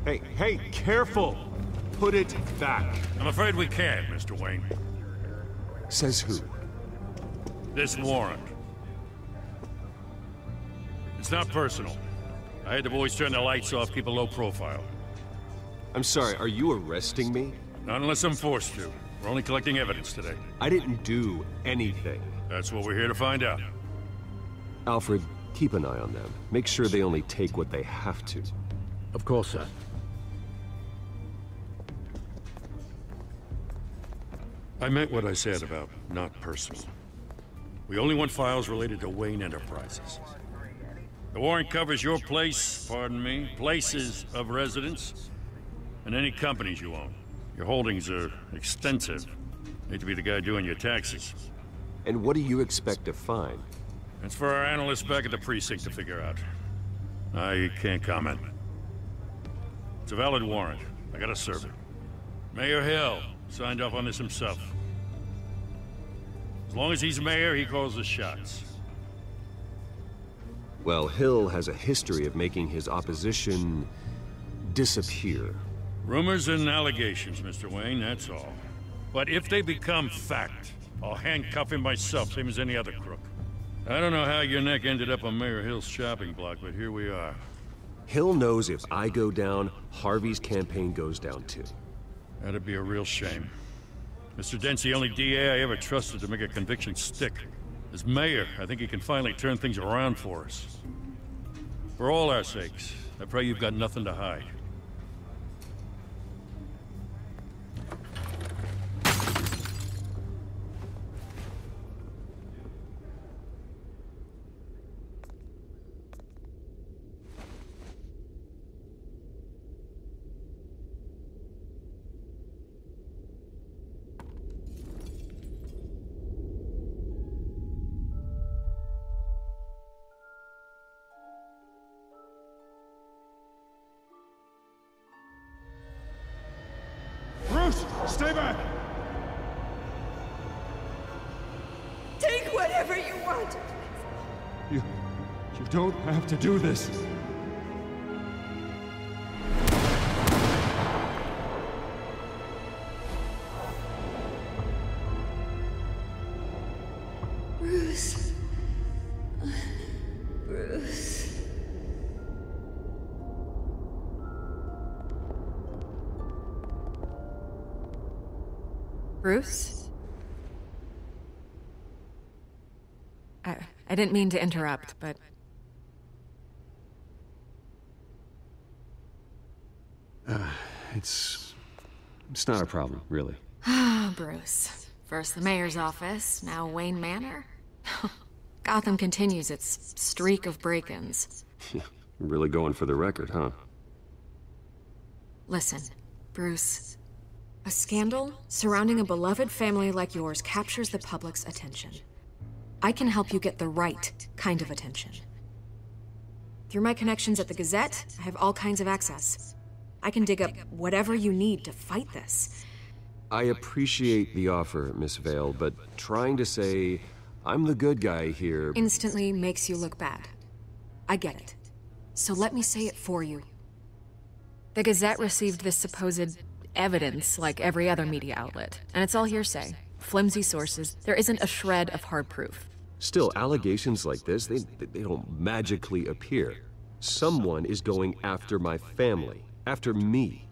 Hey, careful! Put it back. I'm afraid we can't, Mr. Wayne. Says who? This warrant. It's not personal. I had the boys turn the lights off, keep a low profile. I'm sorry, are you arresting me? Not unless I'm forced to. We're only collecting evidence today. I didn't do anything. That's what we're here to find out. Alfred, keep an eye on them. Make sure they only take what they have to. Of course, sir. I meant what I said about not personal. We only want files related to Wayne Enterprises. The warrant covers your place, pardon me, places of residence, and any companies you own. Your holdings are extensive. Need to be the guy doing your taxes. And what do you expect to find? That's for our analysts back at the precinct to figure out. I can't comment. It's a valid warrant. I gotta serve it. Mayor Hill signed off on this himself. As long as he's mayor, he calls the shots. Well, Hill has a history of making his opposition disappear. Rumors and allegations, Mr. Wayne, that's all. But if they become fact, I'll handcuff him myself, same as any other crook. I don't know how your neck ended up on Mayor Hill's shopping block, but here we are. Hill knows if I go down, Harvey's campaign goes down too. That'd be a real shame. Mr. Dent's the only DA I ever trusted to make a conviction stick. As mayor, I think he can finally turn things around for us. For all our sakes, I pray you've got nothing to hide. Stay back! Take whatever you want! You don't have to do this. Bruce. Bruce. Bruce? I didn't mean to interrupt, but... It's not a problem, really. Ah, Bruce. First the mayor's office, now Wayne Manor. Gotham continues its streak of break-ins. Really going for the record, huh? Listen, Bruce. A scandal surrounding a beloved family like yours captures the public's attention. I can help you get the right kind of attention. Through my connections at the Gazette, I have all kinds of access. I can dig up whatever you need to fight this. I appreciate the offer, Miss Vale, but trying to say I'm the good guy here instantly makes you look bad. I get it. So let me say it for you. The Gazette received this supposed evidence like every other media outlet, and it's all hearsay. Flimsy sources. There isn't a shred of hard proof. Still, allegations like this, they don't magically appear. Someone is going after my family, after me.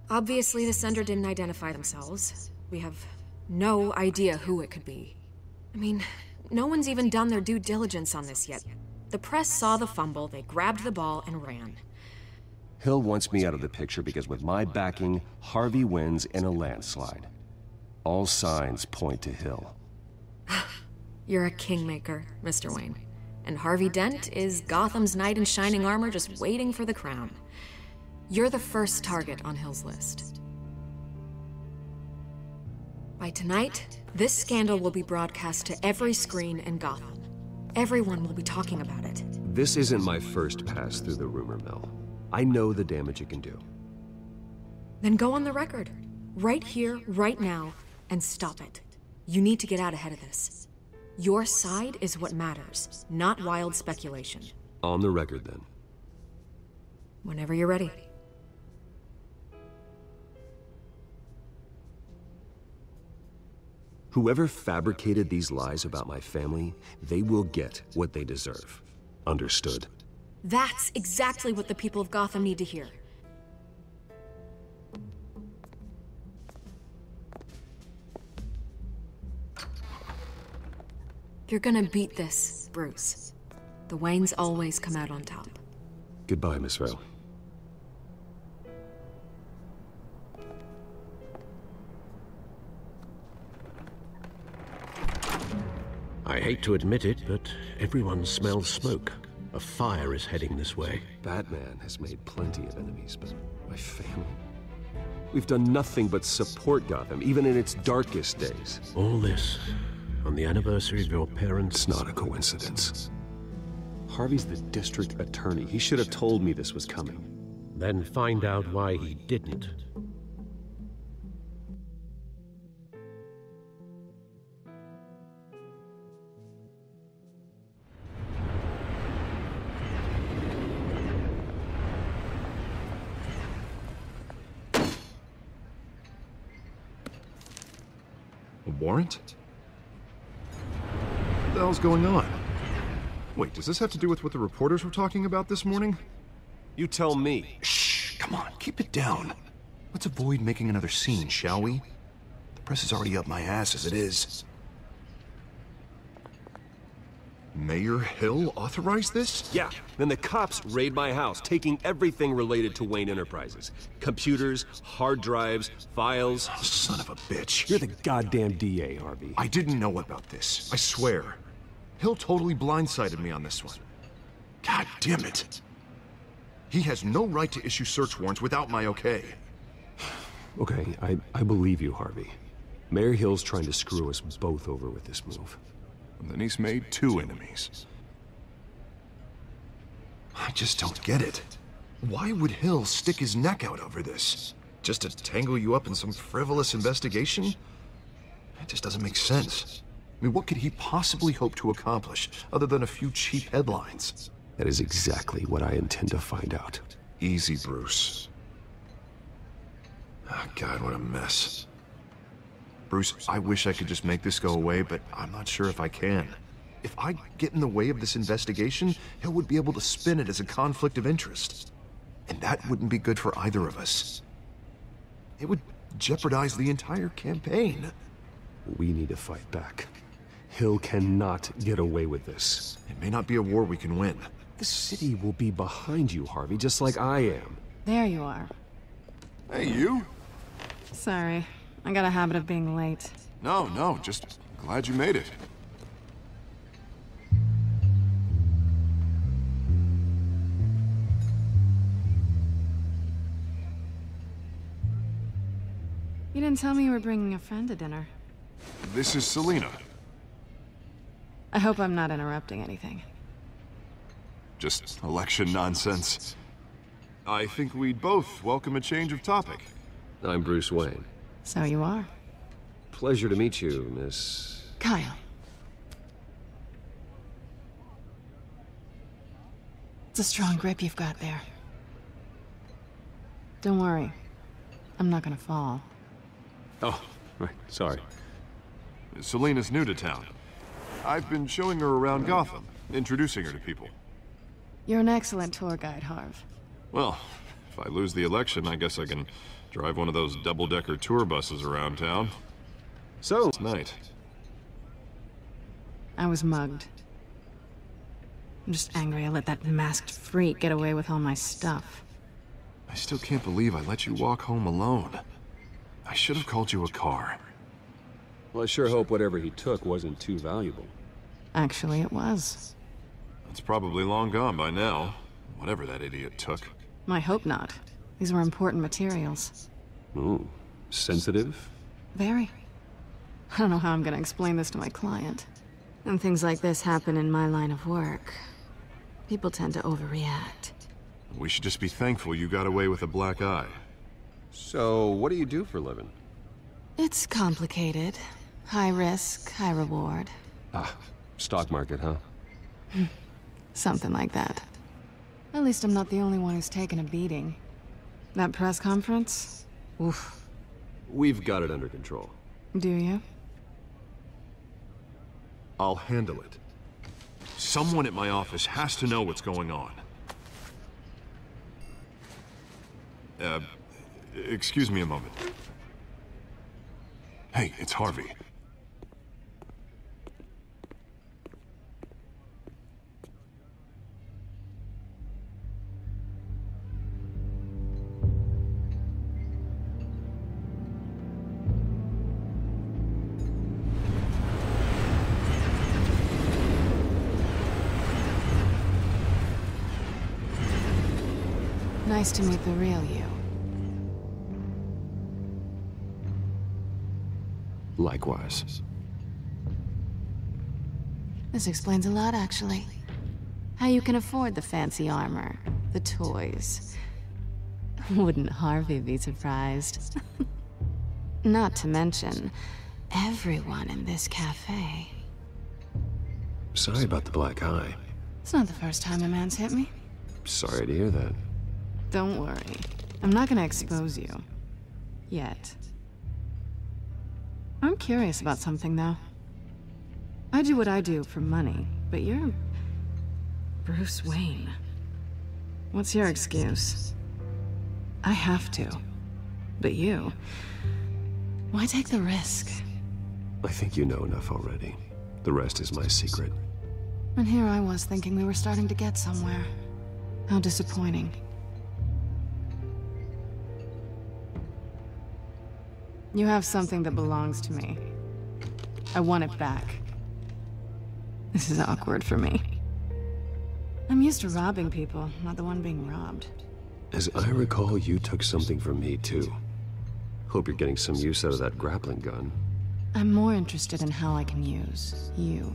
Obviously, the sender didn't identify themselves. We have no idea who it could be. I mean, no one's even done their due diligence on this yet. The press saw the fumble, they grabbed the ball and ran. Hill wants me out of the picture because with my backing, Harvey wins in a landslide. All signs point to Hill. You're a kingmaker, Mr. Wayne. And Harvey Dent is Gotham's knight in shining armor just waiting for the crown. You're the first target on Hill's list. By tonight, this scandal will be broadcast to every screen in Gotham. Everyone will be talking about it. This isn't my first pass through the rumor mill. I know the damage it can do. Then go on the record. Right here, right now, and stop it. You need to get out ahead of this. Your side is what matters, not wild speculation. On the record, then. Whenever you're ready. Whoever fabricated these lies about my family, they will get what they deserve. Understood? That's exactly what the people of Gotham need to hear. You're gonna beat this, Bruce. The Waynes always come out on top. Goodbye, Miss Vale. I hate to admit it, but everyone smells smoke. A fire is heading this way. Batman has made plenty of enemies, but my family? We've done nothing but support Gotham, even in its darkest days. All this on the anniversary of your parents'... It's not a coincidence. Harvey's the district attorney. He should have told me this was coming. Then find out why he didn't. A warrant? What the hell's going on? Wait, does this have to do with what the reporters were talking about this morning? You tell me. Shh, come on, keep it down. Let's avoid making another scene, shall we? The press is already up my ass as it is. Mayor Hill authorized this? Yeah, then the cops raid my house, taking everything related to Wayne Enterprises. Computers, hard drives, files. Oh, son of a bitch. You're the goddamn DA, Harvey. I didn't know about this, I swear. Hill totally blindsided me on this one. God damn it. He has no right to issue search warrants without my okay. Okay, I believe you, Harvey. Mayor Hill's trying to screw us both over with this move. And then he's made two enemies. I just don't get it. Why would Hill stick his neck out over this? Just to tangle you up in some frivolous investigation? It just doesn't make sense. I mean, what could he possibly hope to accomplish other than a few cheap headlines? That is exactly what I intend to find out. Easy, Bruce. Oh, God, what a mess. Bruce, I wish I could just make this go away, but I'm not sure if I can. If I get in the way of this investigation, Hill would be able to spin it as a conflict of interest. And that wouldn't be good for either of us. It would jeopardize the entire campaign. We need to fight back. Hill cannot get away with this. It may not be a war we can win. The city will be behind you, Harvey, just like I am. There you are. Hey, you? Sorry. I got a habit of being late. No, just glad you made it. You didn't tell me you were bringing a friend to dinner. This is Selina. I hope I'm not interrupting anything. Just election nonsense. I think we'd both welcome a change of topic. I'm Bruce Wayne. So you are. Pleasure to meet you, Miss... Kyle. It's a strong grip you've got there. Don't worry. I'm not gonna fall. Oh, right, sorry. Selina's new to town. I've been showing her around Gotham, introducing her to people. You're an excellent tour guide, Harv. Well, if I lose the election, I guess I can drive one of those double-decker tour buses around town. So, Tonight. I was mugged. I'm just angry I let that masked freak get away with all my stuff. I still can't believe I let you walk home alone. I should have called you a car. well, I sure hope whatever he took wasn't too valuable. Actually, it was. It's probably long gone by now, whatever that idiot took. I hope not. These were important materials. Ooh, sensitive? Very. I don't know how I'm gonna explain this to my client. And things like this happen in my line of work. People tend to overreact. We should just be thankful you got away with a black eye. So, what do you do for a living? It's complicated. High risk, high reward. Ah, stock market, huh? Something like that. At least I'm not the only one who's taken a beating. That press conference? Oof. We've got it under control. Do you? I'll handle it. Someone at my office has to know what's going on. Excuse me a moment. Hey, it's Harvey. Nice to meet the real you. Likewise. This explains a lot, actually. How you can afford the fancy armor, the toys. Wouldn't Harvey be surprised? Not to mention, everyone in this cafe. Sorry about the black eye. It's not the first time a man's hit me. Sorry to hear that. Don't worry. I'm not gonna expose you. Yet. I'm curious about something, though. I do what I do for money, but you're... Bruce Wayne. What's your excuse? I have to. But you... Why take the risk? I think you know enough already. The rest is my secret. And here I was thinking we were starting to get somewhere. How disappointing. You have something that belongs to me. I want it back. This is awkward for me. I'm used to robbing people, not the one being robbed. As I recall, you took something from me, too. Hope you're getting some use out of that grappling gun. I'm more interested in how I can use you.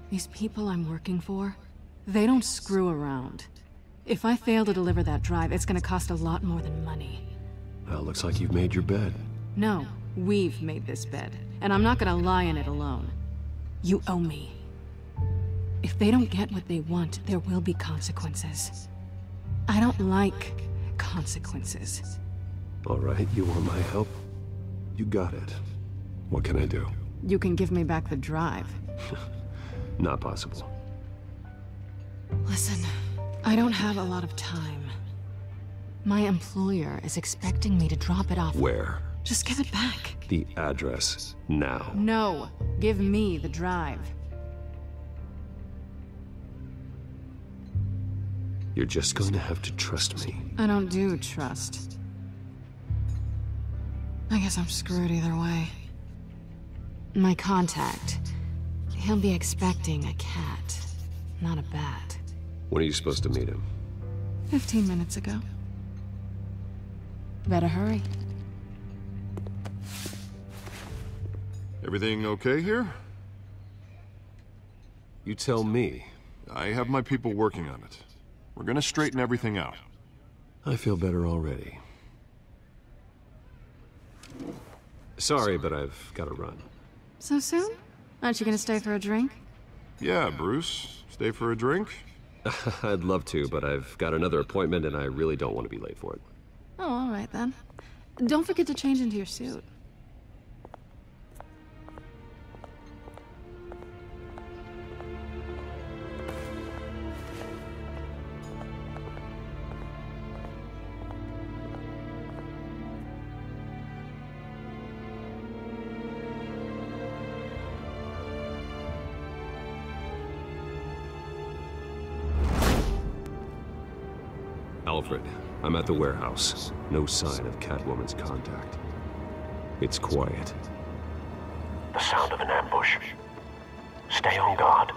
These people I'm working for, they don't screw around. If I fail to deliver that drive, it's gonna cost a lot more than money. Well, looks like you've made your bed. No, we've made this bed, and I'm not gonna lie in it alone. You owe me. If they don't get what they want, there will be consequences. I don't like consequences. All right, you want my help? You got it. What can I do? You can give me back the drive. Not possible. Listen, I don't have a lot of time. My employer is expecting me to drop it off. Where? Just give it back. The address, now. No, give me the drive. You're just going to have to trust me. I don't do trust. I guess I'm screwed either way. My contact, he'll be expecting a cat, not a bat. When are you supposed to meet him? 15 minutes ago. Better hurry. Everything okay here? You tell me. I have my people working on it. We're gonna straighten everything out. I feel better already. Sorry, but I've got to run. So soon? Aren't you gonna stay for a drink? Yeah, Bruce. Stay for a drink? I'd love to, but I've got another appointment and I really don't want to be late for it. Oh, all right then. Don't forget to change into your suit. Alfred, I'm at the warehouse. No sign of Catwoman's contact. It's quiet. The sound of an ambush. Stay on guard.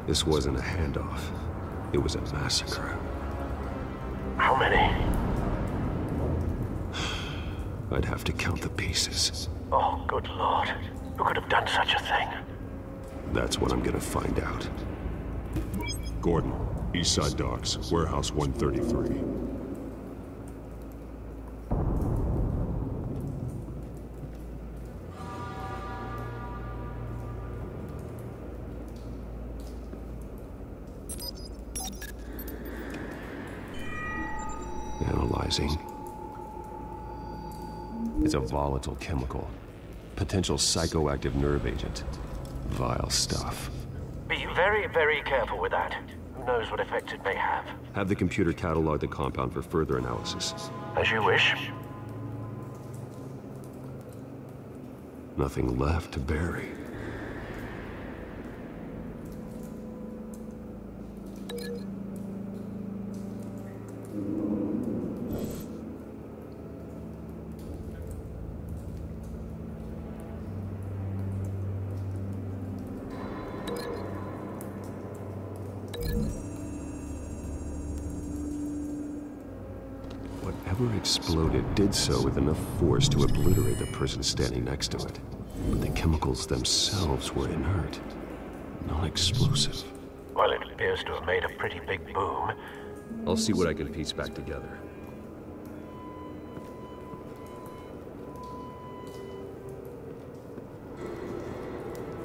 This wasn't a handoff. It was a massacre. How many? I'd have to count the pieces. Oh, good lord. Who could have done such a thing? That's what I'm gonna find out. Gordon, East Side Docks, Warehouse 133. Analyzing. It's a volatile chemical. Potential psychoactive nerve agent. Vile stuff. Be very, very careful with that. Who knows what effect it may have. Have the computer catalog the compound for further analysis. As you wish. Nothing left to bury. Whatever exploded did so with enough force to obliterate the person standing next to it. But the chemicals themselves were inert, non-explosive. Well, it appears to have made a pretty big boom. I'll see what I can piece back together.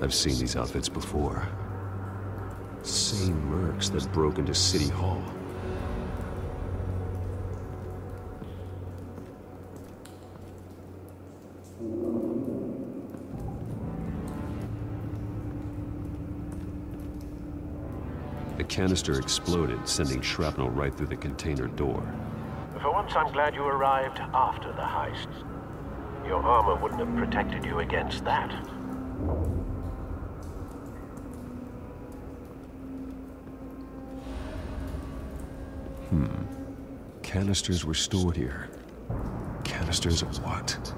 I've seen these outfits before. Same mercs that broke into City Hall. The canister exploded, sending shrapnel right through the container door. For once, I'm glad you arrived after the heist. Your armor wouldn't have protected you against that. Canisters were stored here. Canisters of what?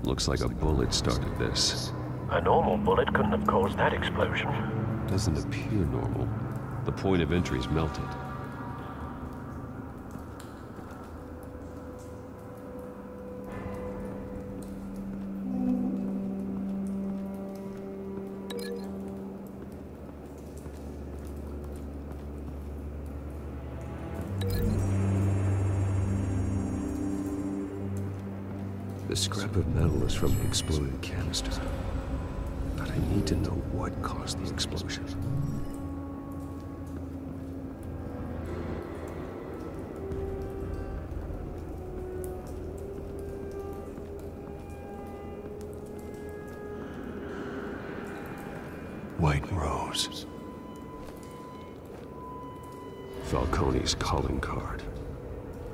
Looks like a bullet started this. A normal bullet couldn't have caused that explosion. Doesn't appear normal. The point of entry's melted. The scrap of metal is from the exploded canister. But I need to know what caused the explosion. White Rose. Falcone's calling card.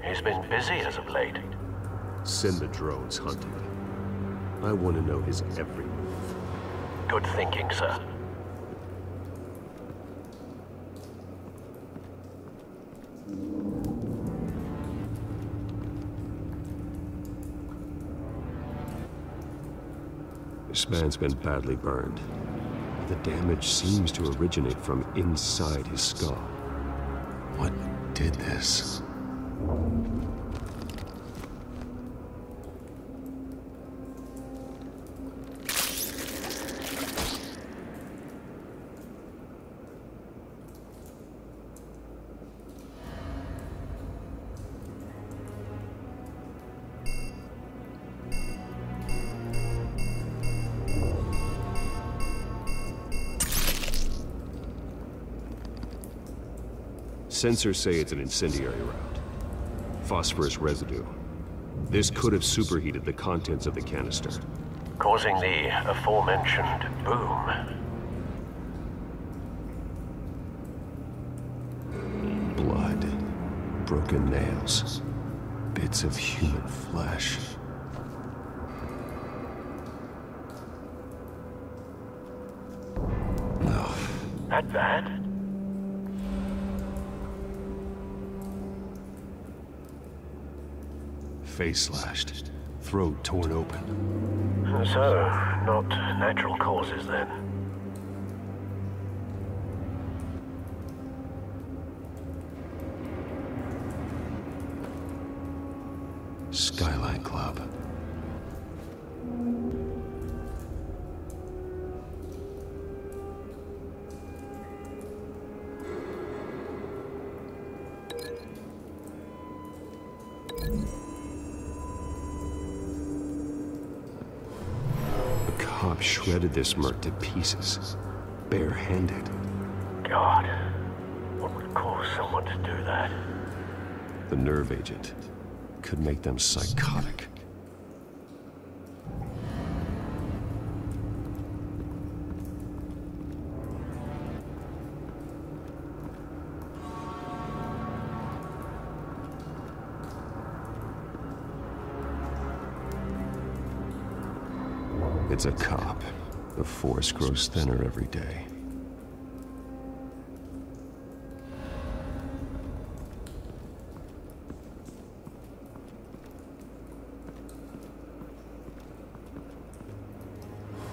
He's been busy as of late. Send the drones hunting. I want to know his every move. Good thinking, sir. This man's been badly burned. The damage seems to originate from inside his skull. What did this? Sensors say it's an incendiary round. Phosphorus residue. This could have superheated the contents of the canister, causing the aforementioned boom. Blood, broken nails, bits of human flesh. That bad? face slashed, throat torn open. So, not natural causes then. Skyline Club. The cop shredded this merc to pieces, bare-handed. God, what would cause someone to do that? The nerve agent could make them psychotic. It's a cop. The force grows thinner every day.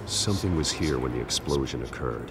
Something was here when the explosion occurred.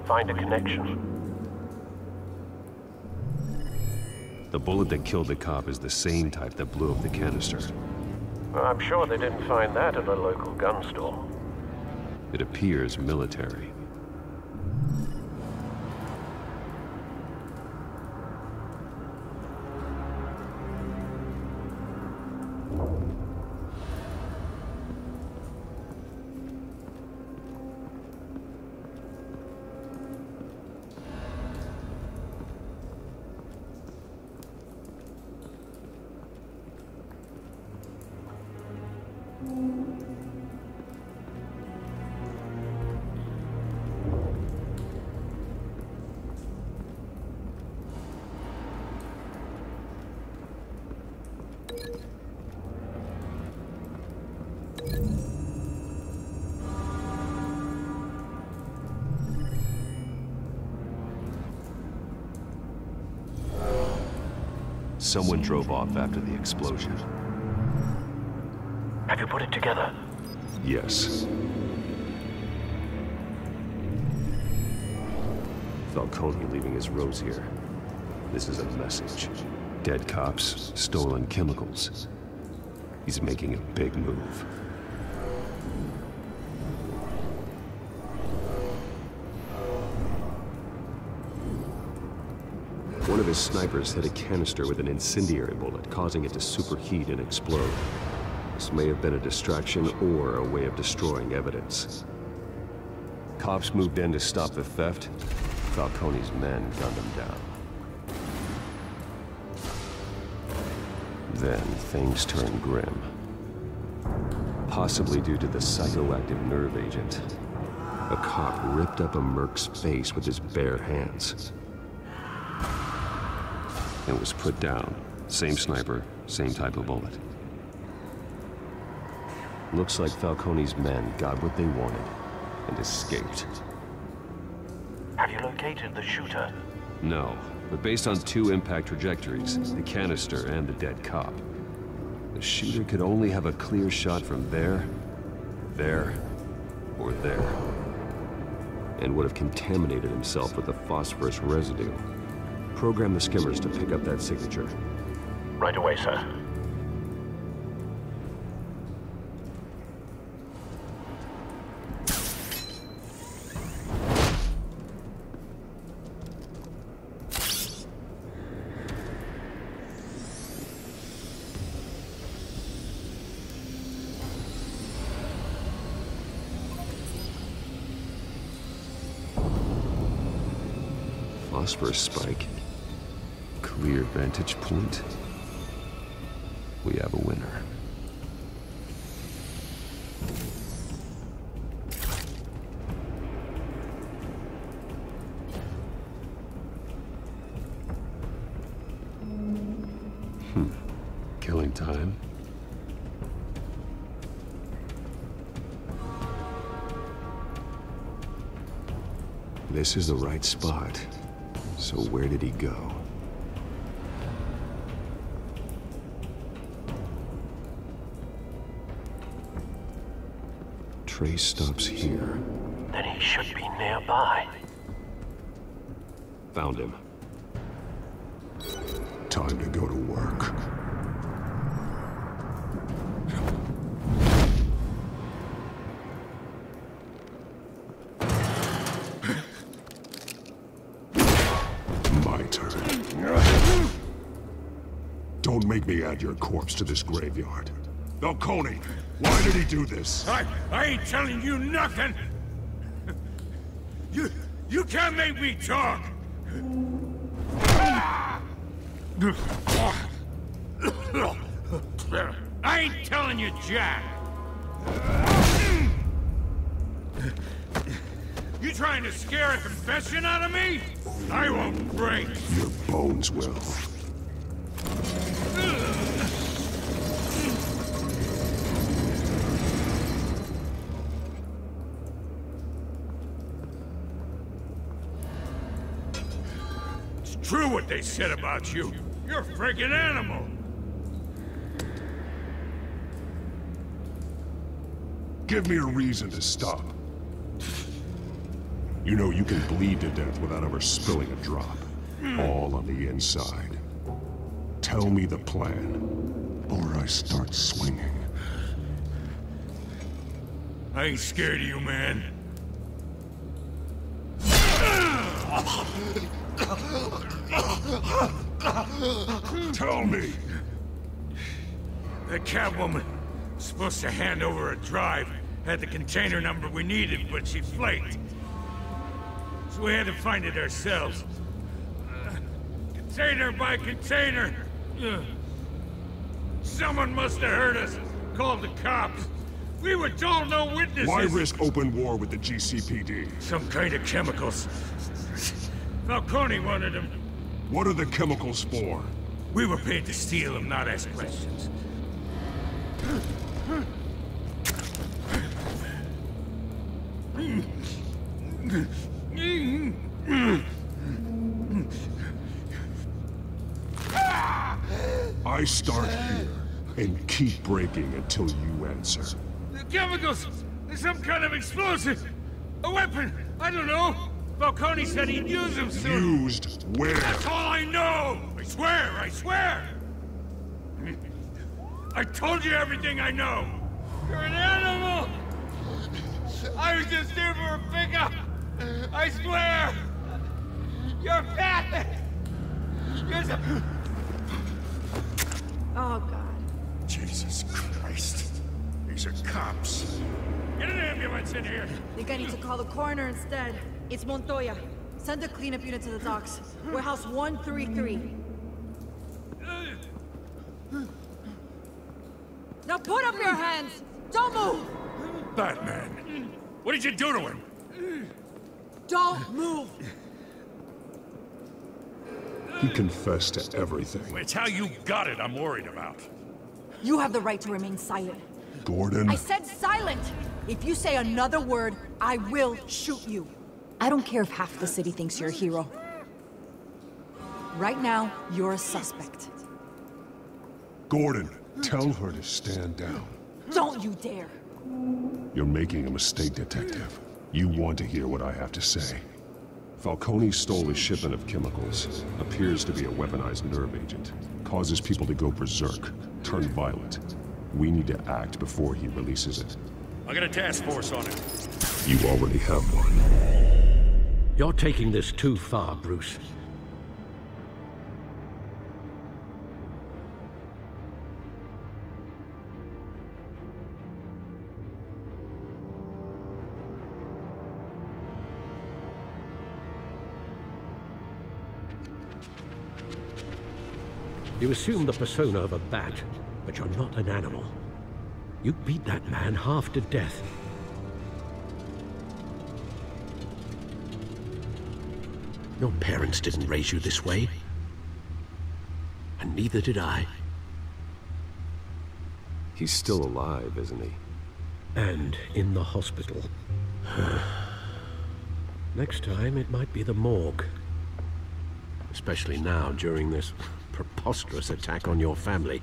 Find a connection. The bullet that killed the cop is the same type that blew up the canister. I'm sure they didn't find that at a local gun store. It appears military. Someone drove off after the explosion. Have you put it together? Yes. Falcone leaving his rose here. This is a message. Dead cops, stolen chemicals. He's making a big move. One of his snipers hit a canister with an incendiary bullet, causing it to superheat and explode. This may have been a distraction or a way of destroying evidence. Cops moved in to stop the theft. Falcone's men gunned him down. Then things turned grim. Possibly due to the psychoactive nerve agent. A cop ripped up a merc's face with his bare hands. And was put down. Same sniper, same type of bullet. Looks like Falcone's men got what they wanted and escaped. Have you located the shooter? No, but based on 2 impact trajectories, the canister and the dead cop, the shooter could only have a clear shot from there, or there, and would have contaminated himself with the phosphorus residue. Program the skimmers to pick up that signature. Right away, sir. Phosphorus spike. Clear vantage point. We have a winner. Killing time. This is the right spot. So where did he go? Trace stops here. Then he should be nearby. Found him. Time to go to work. My turn. Don't make me add your corpse to this graveyard. Falcone, why did he do this? I ain't telling you nothing! You can't make me talk! I ain't telling you jack! You trying to scare a confession out of me? I won't break! Your bones will. True what they said about you. You're a freaking animal. Give me a reason to stop. You know you can bleed to death without ever spilling a drop. All on the inside. Tell me the plan, or I start swinging. I ain't scared of you, man. Tell me! The Catwoman was supposed to hand over a drive. Had the container number we needed, but she flaked. So we had to find it ourselves. Container by container. Someone must have heard us. Called the cops. We were told no witnesses. Why risk open war with the GCPD? Some kind of chemicals. Falcone wanted them. What are the chemicals for? We were paid to steal them, not ask questions. I start here and keep breaking until you answer. The chemicals! There's some kind of explosive! A weapon! I don't know! Falcone said he'd use them soon! Used where? That's all I know! I swear! I swear! I told you everything I know! You're an animal! I was just here for a pickup! I swear! You're fat! You're so... Oh, God. Jesus Christ. These are cops. Get an ambulance in here! I think I need to call the coroner instead. It's Montoya. Send a cleanup unit to the docks. Warehouse 133. Now put up your hands! Don't move! Batman! What did you do to him? Don't move! He confessed to everything. It's how you got it I'm worried about. You have the right to remain silent. Gordon? I said silent! If you say another word, I will shoot you. I don't care if half the city thinks you're a hero. Right now, you're a suspect. Gordon, tell her to stand down. Don't you dare! You're making a mistake, Detective. You want to hear what I have to say. Falcone stole a shipment of chemicals. Appears to be a weaponized nerve agent. Causes people to go berserk, turn violent. We need to act before he releases it. I got a task force on it. You already have one. You're taking this too far, Bruce. You assume the persona of a bat, but you're not an animal. You beat that man half to death. Your parents didn't raise you this way. And neither did I. He's still alive, isn't he? And in the hospital. Next time, it might be the morgue. Especially now, during this preposterous attack on your family.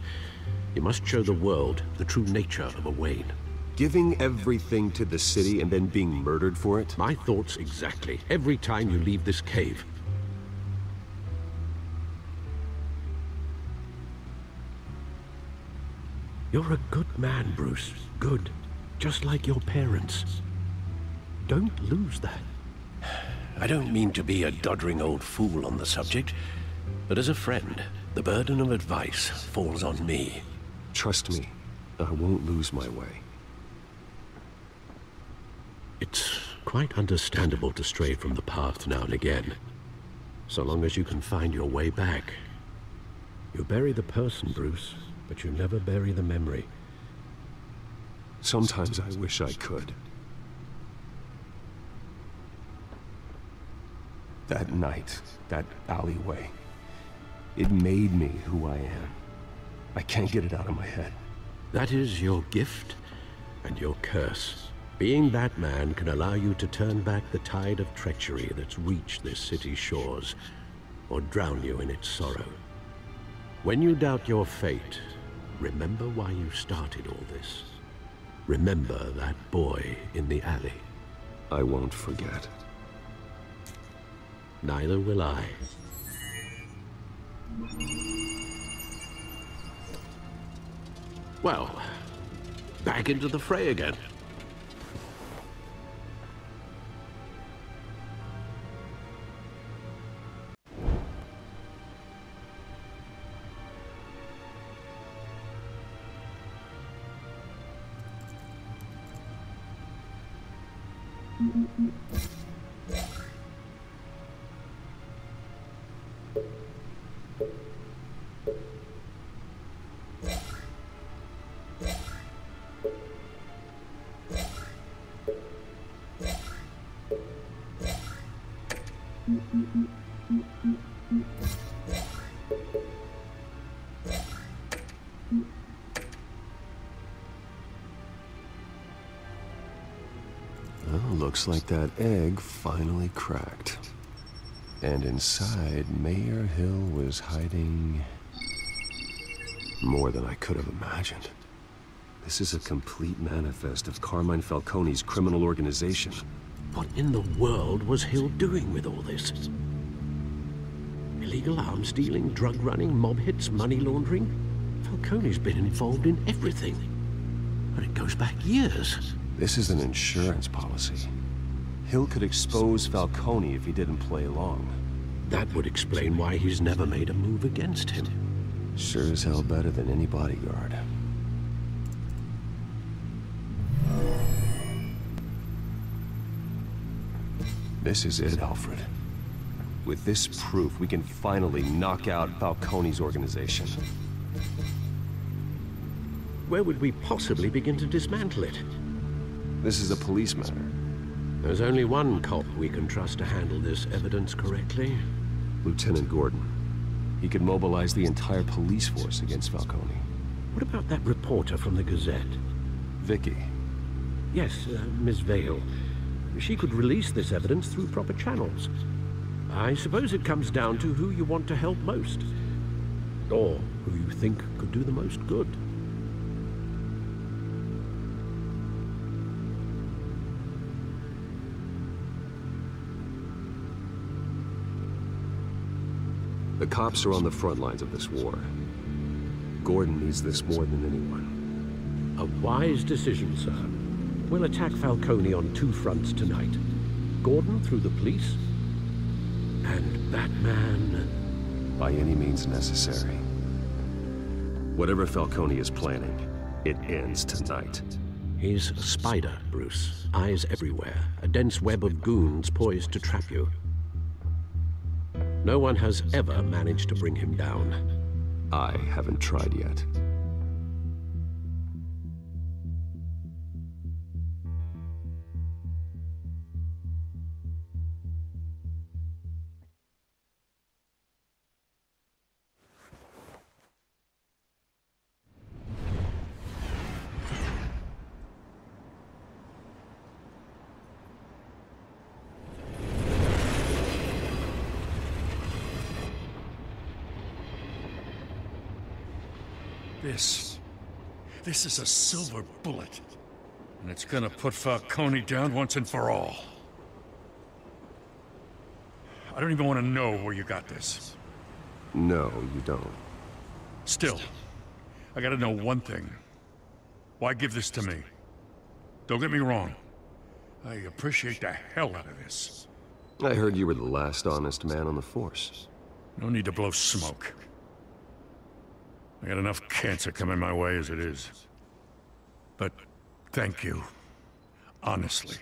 You must show the world the true nature of a Wayne. Giving everything to the city and then being murdered for it? My thoughts exactly. Every time you leave this cave. You're a good man, Bruce. Good. Just like your parents. Don't lose that. I don't mean to be a doddering old fool on the subject, but as a friend, the burden of advice falls on me. Trust me, I won't lose my way. It's quite understandable to stray from the path now and again, so long as you can find your way back. You bury the person, Bruce, but you never bury the memory. Sometimes I wish I could. That night, that alleyway, it made me who I am. I can't get it out of my head. That is your gift and your curse. Being that man can allow you to turn back the tide of treachery that's reached this city's shores, or drown you in its sorrow. When you doubt your fate, remember why you started all this. Remember that boy in the alley. I won't forget. Neither will I. Well, back into the fray again. Well, looks like that egg finally cracked. And inside, Mayor Hill was hiding more than I could have imagined. This is a complete manifest of Carmine Falcone's criminal organization. What in the world was Hill doing with all this? Illegal arms dealing, drug running, mob hits, money laundering? Falcone's been involved in everything. But it goes back years. This is an insurance policy. Hill could expose Falcone if he didn't play along. That would explain why he's never made a move against him. Sure as hell better than any bodyguard. This is it, Alfred. With this proof, we can finally knock out Falcone's organization. Where would we possibly begin to dismantle it? This is a police matter. There's only one cop we can trust to handle this evidence correctly. Lieutenant Gordon. He could mobilize the entire police force against Falcone. What about that reporter from the Gazette? Vicky. Yes, Miss Vale. she could release this evidence through proper channels. I suppose it comes down to who you want to help most. Or who you think could do the most good. The cops are on the front lines of this war. Gordon needs this more than anyone. A wise decision, sir. We'll attack Falcone on two fronts tonight. Gordon through the police, and that man... by any means necessary. Whatever Falcone is planning, it ends tonight. He's a spider, Bruce. Eyes everywhere. A dense web of goons poised to trap you. No one has ever managed to bring him down. I haven't tried yet. This is a silver bullet. And it's gonna put Falcone down once and for all. I don't even want to know where you got this. No, you don't. Still, I gotta know one thing. Why give this to me? Don't get me wrong. I appreciate the hell out of this. I heard you were the last honest man on the force. No need to blow smoke. I got enough cancer coming my way as it is. But thank you. Honestly.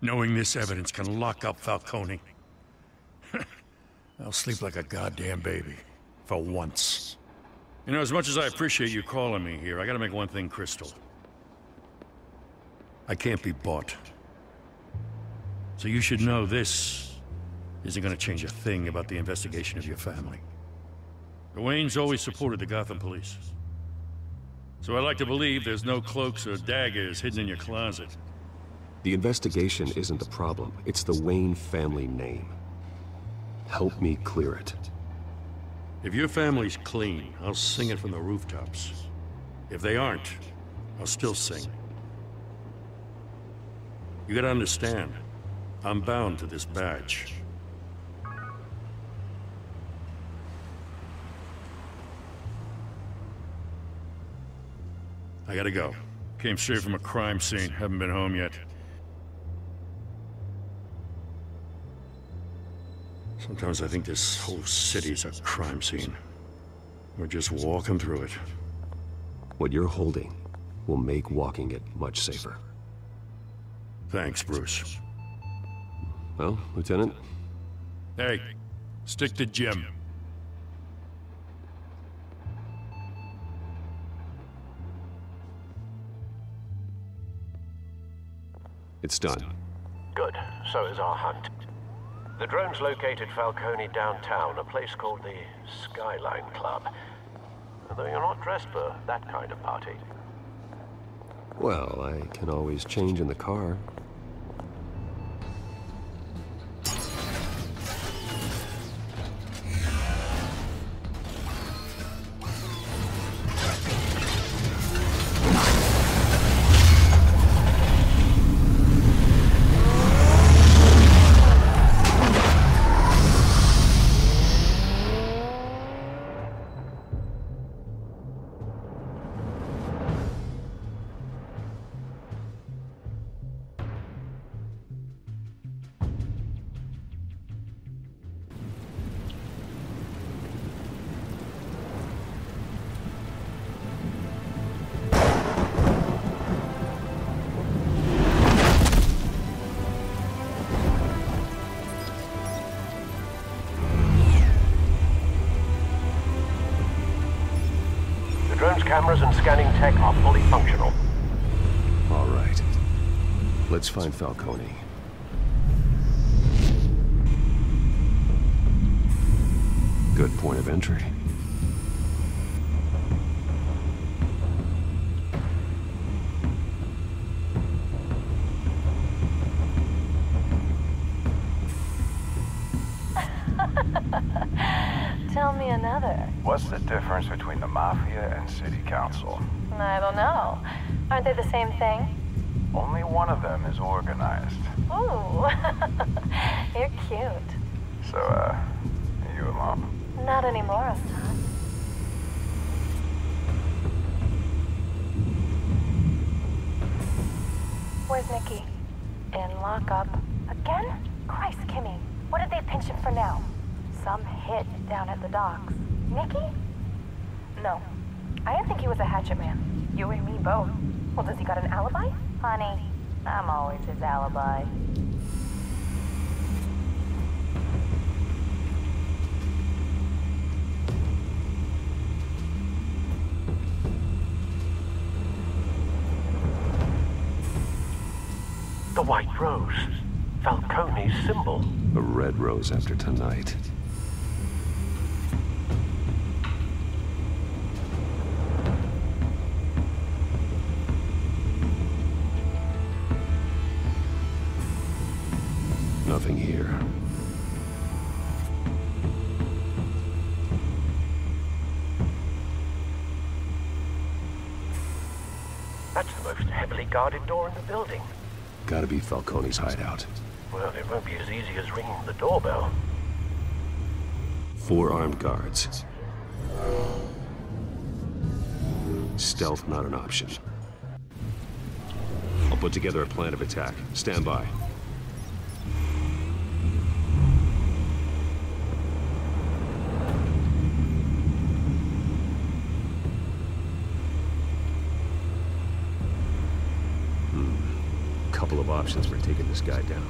Knowing this evidence can lock up Falcone. I'll sleep like a goddamn baby. For once. You know, as much as I appreciate you calling me here, I gotta make one thing crystal. I can't be bought. So you should know this isn't gonna change a thing about the investigation of your family. The Waynes always supported the Gotham police. So I like to believe there's no cloaks or daggers hidden in your closet. The investigation isn't the problem. It's the Wayne family name. Help me clear it. If your family's clean, I'll sing it from the rooftops. If they aren't, I'll still sing. You gotta understand, I'm bound to this badge. I gotta go. Came straight from a crime scene. Haven't been home yet. Sometimes I think this whole city's a crime scene. We're just walking through it. What you're holding will make walking it much safer. Thanks, Bruce. Well, Lieutenant? Hey, stick to Jim. It's done. Good. So is our hunt. The drones located Falcone downtown, a place called the Skyline Club. Although you're not dressed for that kind of party. Well, I can always change in the car. Cameras and scanning tech are fully functional. All right. Let's find Falcone. Good point of entry. Tell me another. What's the difference between the Mafia and City Council? I don't know. Aren't they the same thing? Only one of them is organized. Ooh. You're cute. So, are you alone? Not anymore, Hassan. Where's Nikki? In lockup. Again? Christ, Kimmy. What did they pinch him for now? Some hit down at the docks. Nikki? No. I didn't think he was a hatchet man. You and me both. Well, does he got an alibi? Honey, I'm always his alibi. The white rose. Falcone's symbol. A red rose after tonight. Nothing here. That's the most heavily guarded door in the building. Gotta be Falcone's hideout. Well, it won't be as easy as ringing the doorbell. 4 armed guards. Stealth not an option. I'll put together a plan of attack. Stand by. Couple of options for taking this guy down.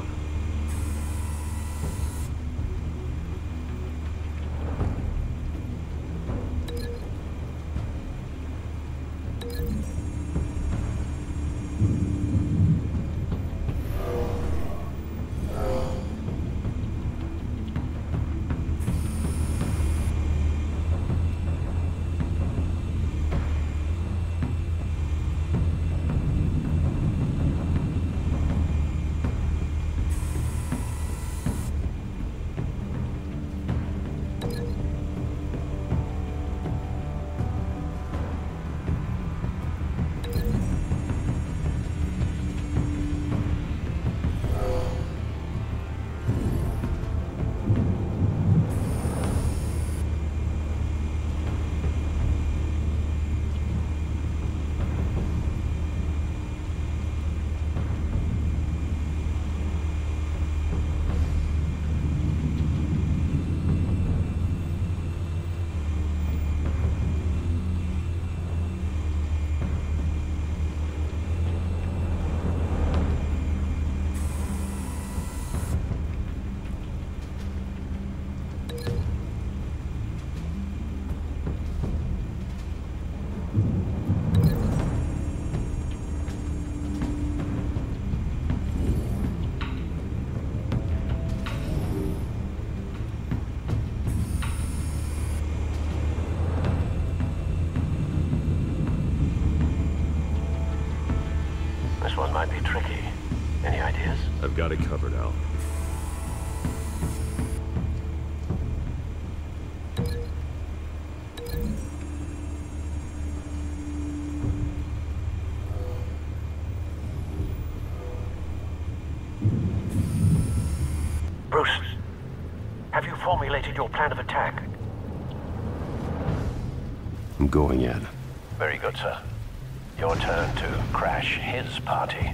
This one might be tricky. Any ideas? I've got it covered, Al. Bruce, have you formulated your plan of attack? I'm going in. Very good, sir. Your turn to crash his party.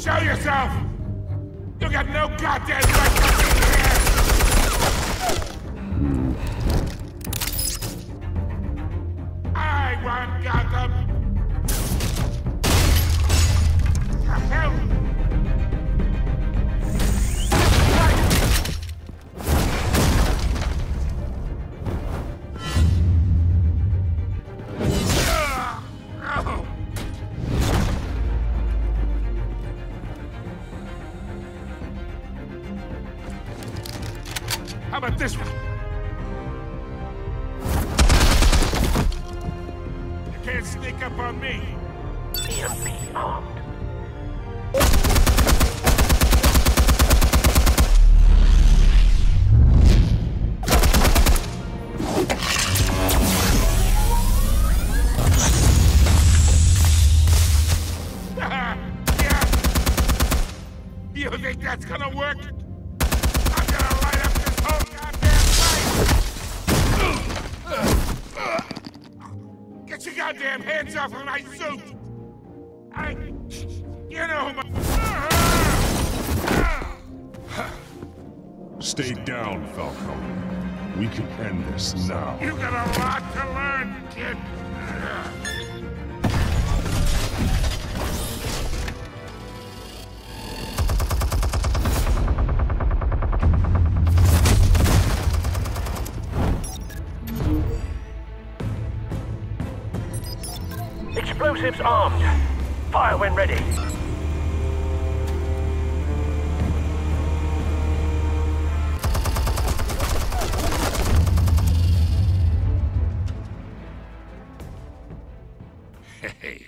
Show yourself! You got no goddamn right to be here! I want Gotham! Hell! How about this one? You can't sneak up on me. EMP armed. Yeah. You think that's gonna work? I'm gonna light up this whole goddamn place! Get your goddamn hands off of my suit! You know who Stay down, Falcone. We can end this now. You got a lot to learn, kid. Explosives armed. Fire when ready. Hey.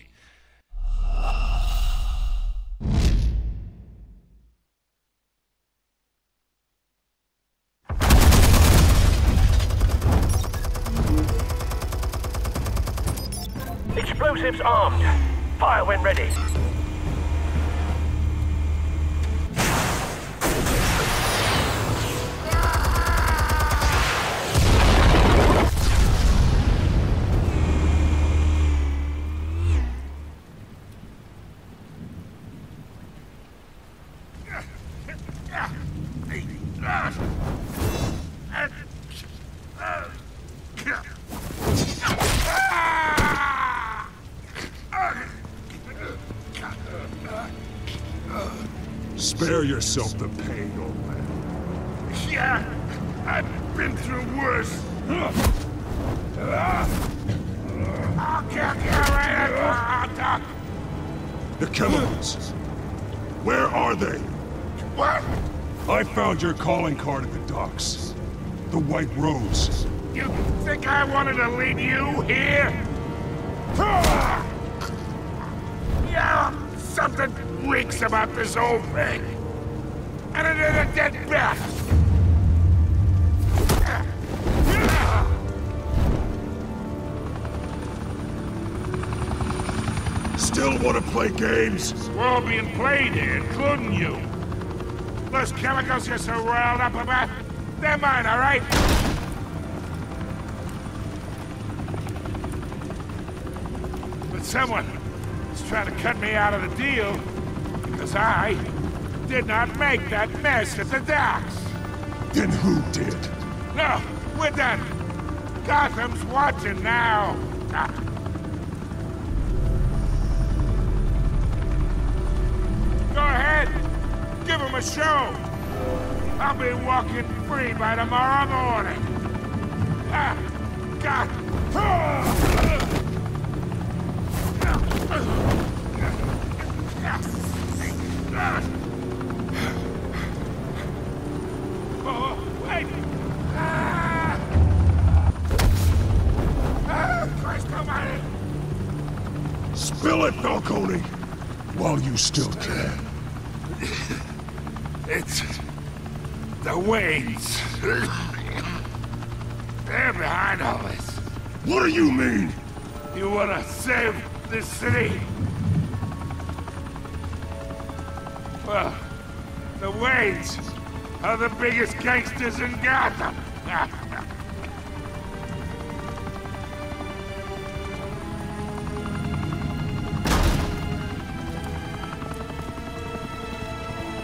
Explosives armed. Fire when ready. Spare yourself the pain, old man. Yeah, I've been through worse. I'll kill you right at the hot dog. The chemicals. Where are they? What? I found your calling card at the docks. The White Rose. You think I wanted to lead you here? Yeah, something reeks about this whole thing. And it is a dead bat. Still want to play games? We're all being played here, including you. Those chemicals you're so riled up about, they're mine, all right? But someone is trying to cut me out of the deal because I did not make that mess at the docks. Then who did? No, we're done. Gotham's watching now. Go ahead. Give him a show. I'll be walking free by tomorrow morning. God. Oh, wait. Christ almighty. Spill it, Falcone! While you still can. It's the Waynes. They're behind all this. What do you mean? You wanna save this city? Well, the Waynes are the biggest gangsters in Gotham.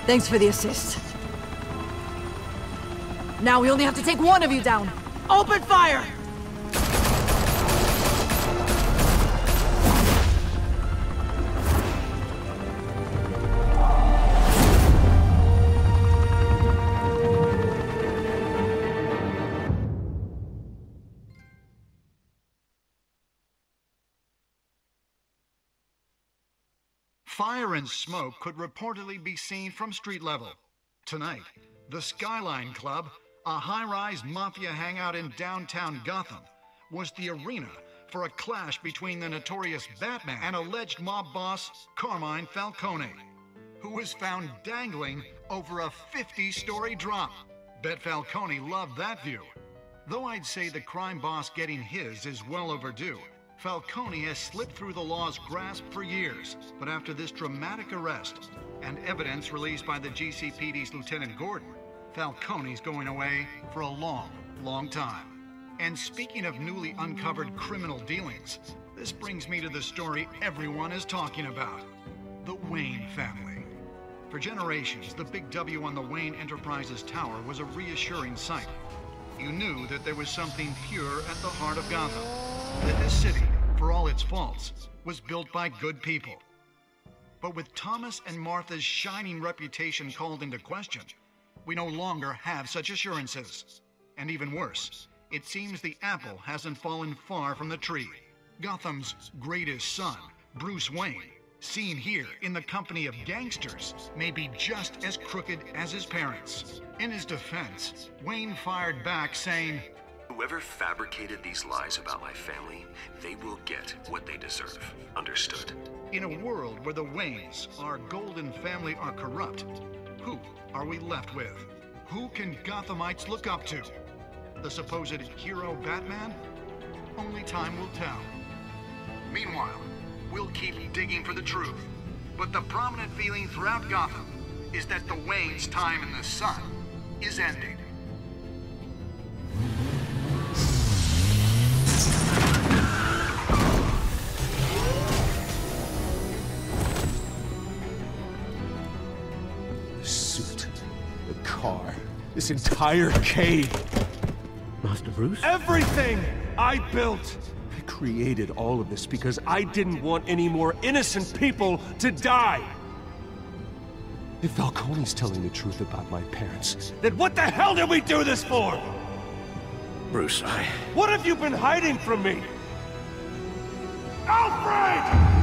Thanks for the assist. Now we only have to take one of you down. Open fire! Fire and smoke could reportedly be seen from street level. Tonight, the Skyline Club, a high-rise mafia hangout in downtown Gotham, was the arena for a clash between the notorious Batman and alleged mob boss Carmine Falcone, who was found dangling over a 50-story drop. Bet Falcone loved that view. Though I'd say the crime boss getting his is well overdue, Falcone has slipped through the law's grasp for years, but after this dramatic arrest and evidence released by the GCPD's Lieutenant Gordon, Falcone's going away for a long, long time. And speaking of newly uncovered criminal dealings, this brings me to the story everyone is talking about: the Wayne family. For generations, the big W on the Wayne Enterprises Tower was a reassuring sight. You knew that there was something pure at the heart of Gotham, that this city, for all its faults, was built by good people. But with Thomas and Martha's shining reputation called into question, we no longer have such assurances. And even worse, it seems the apple hasn't fallen far from the tree. Gotham's greatest son, Bruce Wayne, seen here in the company of gangsters, may be just as crooked as his parents. In his defense, Wayne fired back saying, "Whoever fabricated these lies about my family, they will get what they deserve. Understood?" In a world where the Waynes, our golden family, are corrupt, who are we left with? Who can Gothamites look up to? The supposed hero Batman? Only time will tell. Meanwhile, we'll keep digging for the truth. But the prominent feeling throughout Gotham is that the Waynes' time in the sun is ending. The suit, the car, this entire cave. Master Bruce? Everything I built! I created all of this because I didn't want any more innocent people to die! If Falcone's telling the truth about my parents, then what the hell did we do this for? Bruce, What have you been hiding from me? Alfred!